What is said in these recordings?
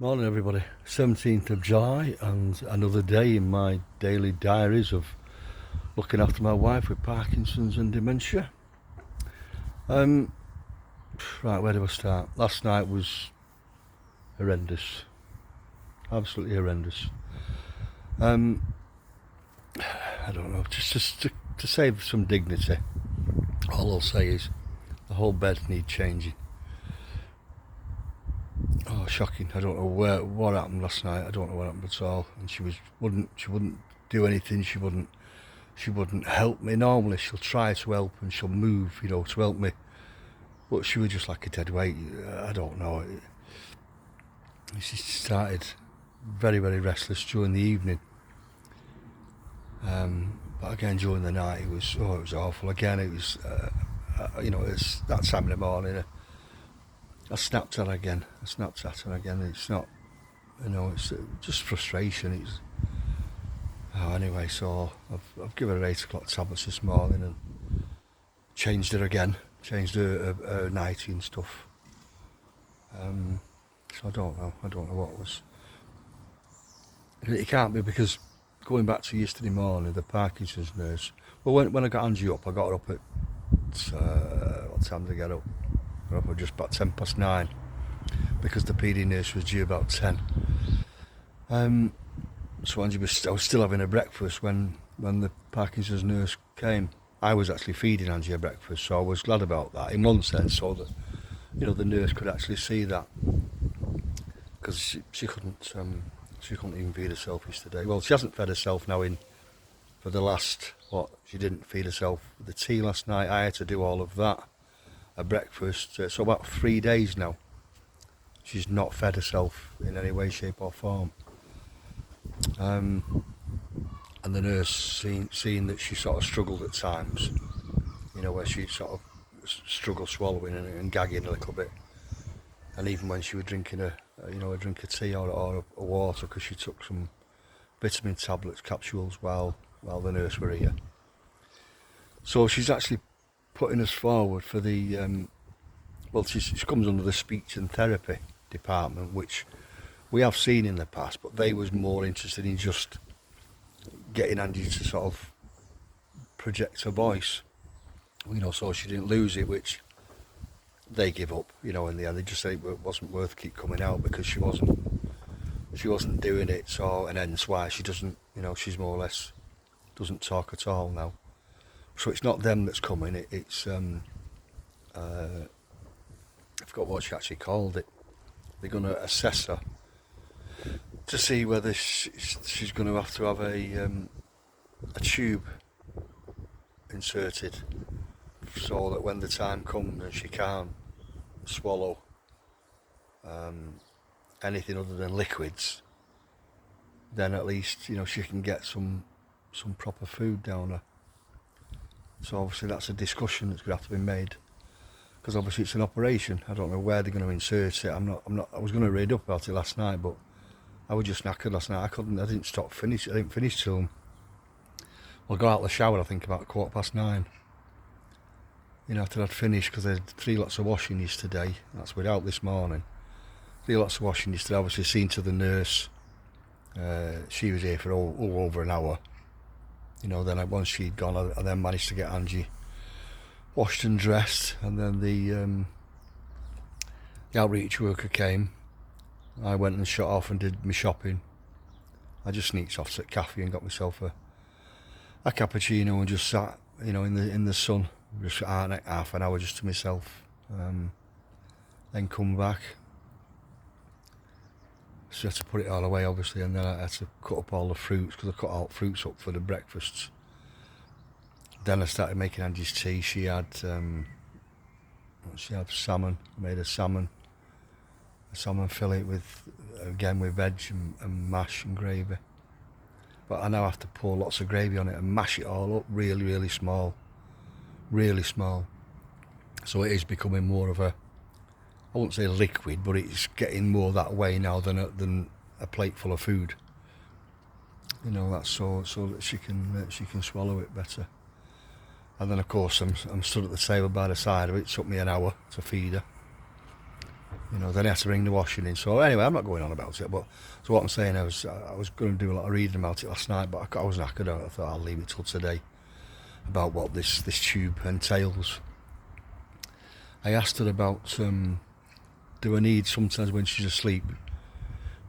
Morning, everybody. 17th of July, and another day in my daily diaries of looking after my wife with Parkinson's and dementia. Um, right, where do I start? Last night was horrendous, absolutely horrendous. I don't know, just to save some dignity, all I'll say is the whole bed needs changing. Oh, shocking! I don't know what happened last night. I don't know what happened at all. And she wouldn't do anything. She wouldn't help me. Normally she'll try to help and she'll move, to help me. But she was just like a dead weight. I don't know. She started very, very restless during the evening. But again, during the night, it was awful. Again, it was, it's that time in the morning. I snapped at her again. It's not, it's just frustration. Anyway, so I've given her 8 o'clock tablets this morning and changed her again. Changed her nightie and stuff. So I don't know what was. It can't be, because going back to yesterday morning, the Parkinson's nurse. Well, when I got Angie up, I got her up at what time did I get up? I got up at just about 9:10, because the PD nurse was due about 10. So Angie I was still having a breakfast when the Parkinson's nurse came. I was actually feeding Angie a breakfast, so I was glad about that in one sense, so that the nurse could actually see that, because she couldn't even feed herself yesterday. Well, she hasn't fed herself now for the last she didn't feed herself with the tea last night. I had to do all of that, a breakfast. So about 3 days now, she's not fed herself in any way, shape or form. And the nurse seeing that she sort of struggled at times, where she sort of struggled swallowing and gagging a little bit, and even when she was drinking a drink of tea or a water, because she took some vitamin tablets, capsules, while the nurse were here. So she's actually putting us forward for the she comes under the speech and therapy department, which we have seen in the past, but they was more interested in just getting Angie to sort of project her voice, so she didn't lose it, which they give up, in the end. They just said it wasn't worth keep coming out, because she wasn't doing it. So, and hence why she doesn't, she's more or less doesn't talk at all now. So it's not them that's coming. It's I forgot what she actually called it. They're going to assess her to see whether she's going to have a tube inserted, so that when the time comes and she can't swallow anything other than liquids, then at least she can get some proper food down her. So obviously that's a discussion that's going to have to be made, because obviously it's an operation. I don't know where they're going to insert it. I was going to read up about it last night, but I was just knackered last night. I didn't finish till I got out of the shower, I think about 9:15. After I'd finished, because I had 3 lots of washing yesterday. That's without this morning. 3 lots of washing yesterday. Obviously seen to the nurse. She was here for over an hour. Then once she'd gone, I then managed to get Angie washed and dressed, and then the outreach worker came. I went and shut off and did my shopping. I just sneaked off to cafe and got myself a cappuccino and just sat, in the sun, just half an hour just to myself. Then come back. So I had to put it all away, obviously, and then I had to cut up all the fruits, because I cut all fruits up for the breakfasts. Then I started making Angie's tea. She had salmon. I made a salmon fillet with veg and mash and gravy. But I now have to pour lots of gravy on it and mash it all up really, really small. Really small. So it is becoming more of I won't say liquid, but it's getting more that way now than a plate full of food. That's so that she can swallow it better. And then of course I'm stood at the table by the side of it. It took me an hour to feed her. You know, then I had to bring the washing in. So anyway, I'm not going on about it. But so what I'm saying, I was going to do a lot of reading about it last night, but I was knackered. I thought I'll leave it till today about what this tube entails. I asked her about do I need sometimes when she's asleep?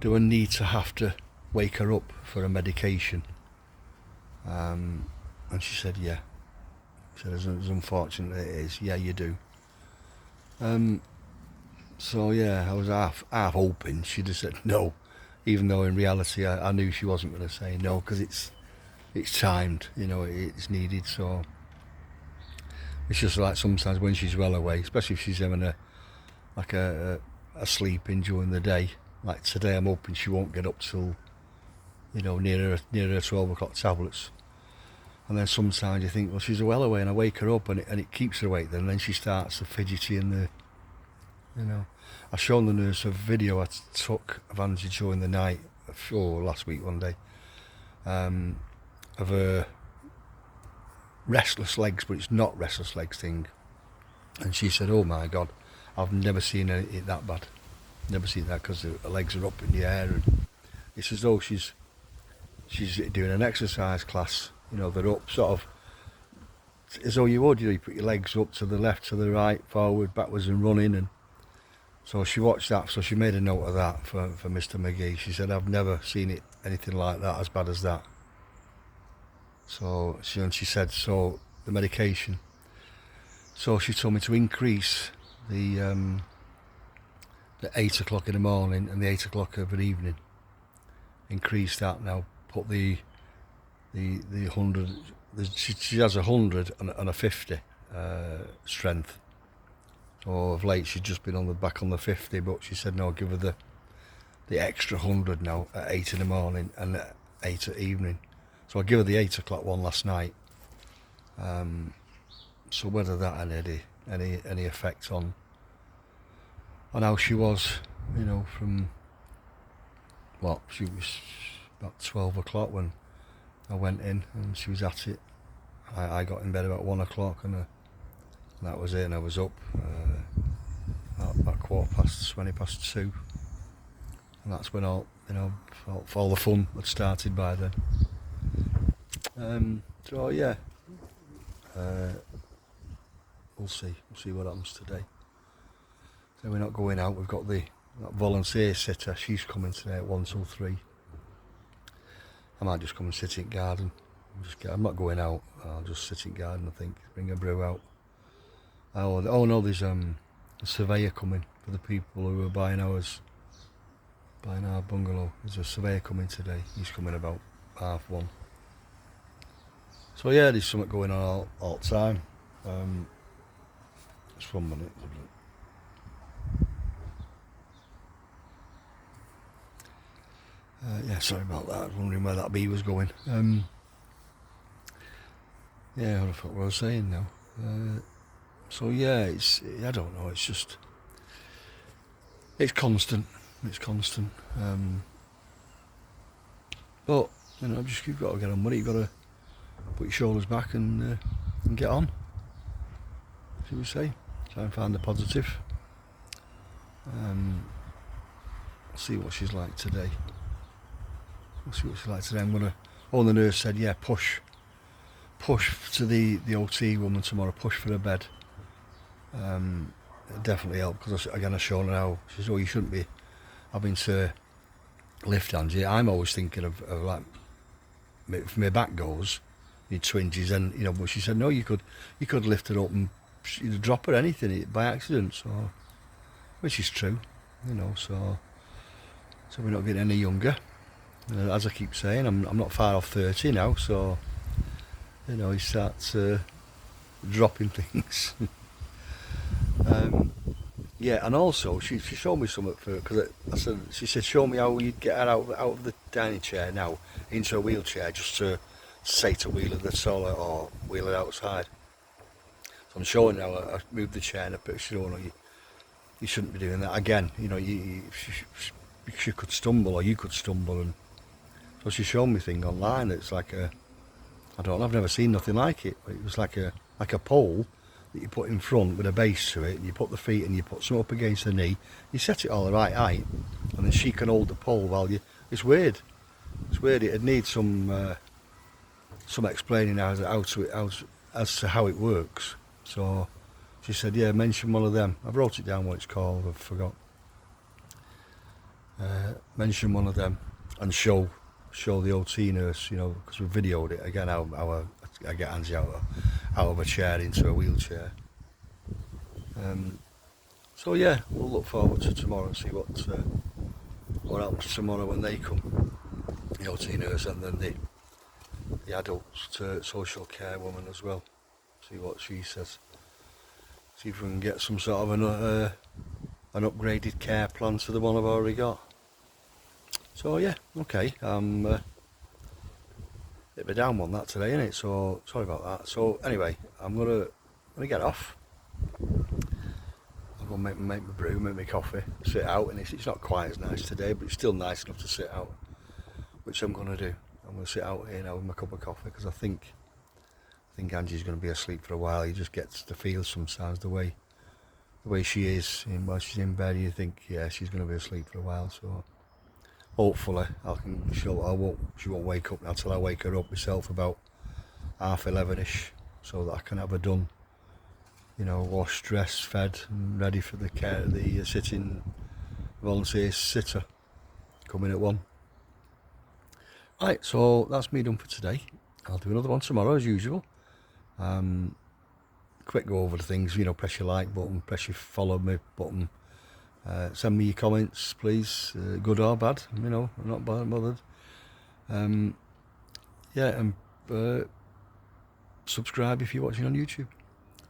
Do I need to have to wake her up for a medication? And she said, yeah. She said, as unfortunate as it is, yeah, you do. So yeah, I was half hoping she'd have said no, even though in reality I knew she wasn't going to say no, because it's timed, you know, it's needed. So it's just like sometimes when she's well away, especially if she's having a sleeping during the day. Like today, I'm hoping she won't get up till, you know, near her 12 o'clock tablets. And then sometimes you think, well, she's well away, and I wake her up, and it keeps her awake. Then she starts to fidgety and you know. I've shown the nurse a video I took of Angie during the night, last week one day, of her restless legs, but it's not restless legs thing. And she said, oh my God, I've never seen it that bad. Never seen that, because her legs are up in the air, and it's as though she's doing an exercise class. You know, they're up sort of as though you would. You know, you put your legs up to the left, to the right, forward, backwards, and running. And so she watched that. So she made a note of that for Mr. McGee. She said, I've never seen anything like that, as bad as that. So she said, so the medication. So she told me to increase the 8 o'clock in the morning and the 8 o'clock of an evening. Increase that now. Put the 100. She has 100 and a 50 strength. So of late she's just been back on the 50, but she said no, give her the extra 100 now at 8 in the morning and at 8 at evening. So I give her the 8 o'clock one last night. So whether that had any effect on how she was, you know, from she was about 12 o'clock when I went in, and she was at it. I got in bed about 1 o'clock, and that was it. And I was up about 20 past 2, and that's when all the fun had started by then. So yeah, we'll see what happens today. So we're not going out. We've got that volunteer sitter. She's coming today at 1 till 3. I might just come and sit in garden. I'm not going out. I'll just sit in garden, I think. Bring a brew out. Oh no, there's a surveyor coming for the people who are buying our bungalow. There's a surveyor coming today. He's coming about 1:30. So yeah, there's something going on all the time. Just 1 minute. Yeah, sorry about that. I was wondering where that bee was going. Yeah, I forgot what I was saying now. So yeah, I don't know. It's just it's constant. It's constant. But you know, you've got to get on with it. You've got to put your shoulders back and get on. Should we say? Try and find the positive. See what she's like today. I'm gonna. The nurse said, yeah, push to the OT woman tomorrow. Push for her bed. It definitely helped, because again I showed her how. She said, you shouldn't be having to lift, Angie. I'm always thinking of like, if my back goes, need twinges, and you know. But she said, no, you could lift her up and drop her anything by accident. So, which is true, you know. So we're not getting any younger. As I keep saying, I'm not far off 30 now, so you know, he starts dropping things. Yeah, and also she showed me something because she said, show me how you'd get her out of the dining chair now into a wheelchair, just to say to wheel her the toilet or wheel her outside. So I'm showing her how I moved the chair, and I put, you shouldn't be doing that again. You know, she could stumble, or you could stumble, and so she showed me a thing online. It's like I've never seen nothing like it. It was like a pole that you put in front with a base to it, and you put the feet and you put some up against the knee, you set it all the right height, and then she can hold the pole while you. It's weird. It's weird. It'd need some explaining as to how it works. So she said, yeah, mention one of them. I've wrote it down what it's called. I forgot. Mention one of them and show the OT nurse, you know, because we videoed it again. How I get Angie out of a chair into a wheelchair. So yeah, we'll look forward to tomorrow and see what happens tomorrow when they come, the OT nurse, and then the adult social care woman as well. See what she says. See if we can get some sort of an upgraded care plan to the one I've already got. So yeah, okay. Bit of a down one that today, innit? So sorry about that. So anyway, I'm gonna get off. I'm gonna make my brew, make my coffee, sit out, and it's not quite as nice today, but it's still nice enough to sit out, which I'm gonna do. I'm gonna sit out here now with my cup of coffee because I think Angie's gonna be asleep for a while. You just get to feel sometimes the way she is, while she's in bed. You think, yeah, she's gonna be asleep for a while. So hopefully she won't wake up until I wake her up myself about 11:30ish, so that I can have her done, you know, washed, dressed, fed, and ready for the sitting volunteer sitter coming at 1. Right, so that's me done for today. I'll do another one tomorrow as usual. Quick go over the things, you know, press your like button, press your follow me button. Send me your comments, please, good or bad. You know, I'm not bothered. Yeah, and subscribe if you're watching on YouTube.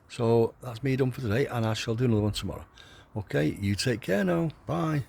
So that's me done for today, and I shall do another one tomorrow. Okay, you take care now. Bye.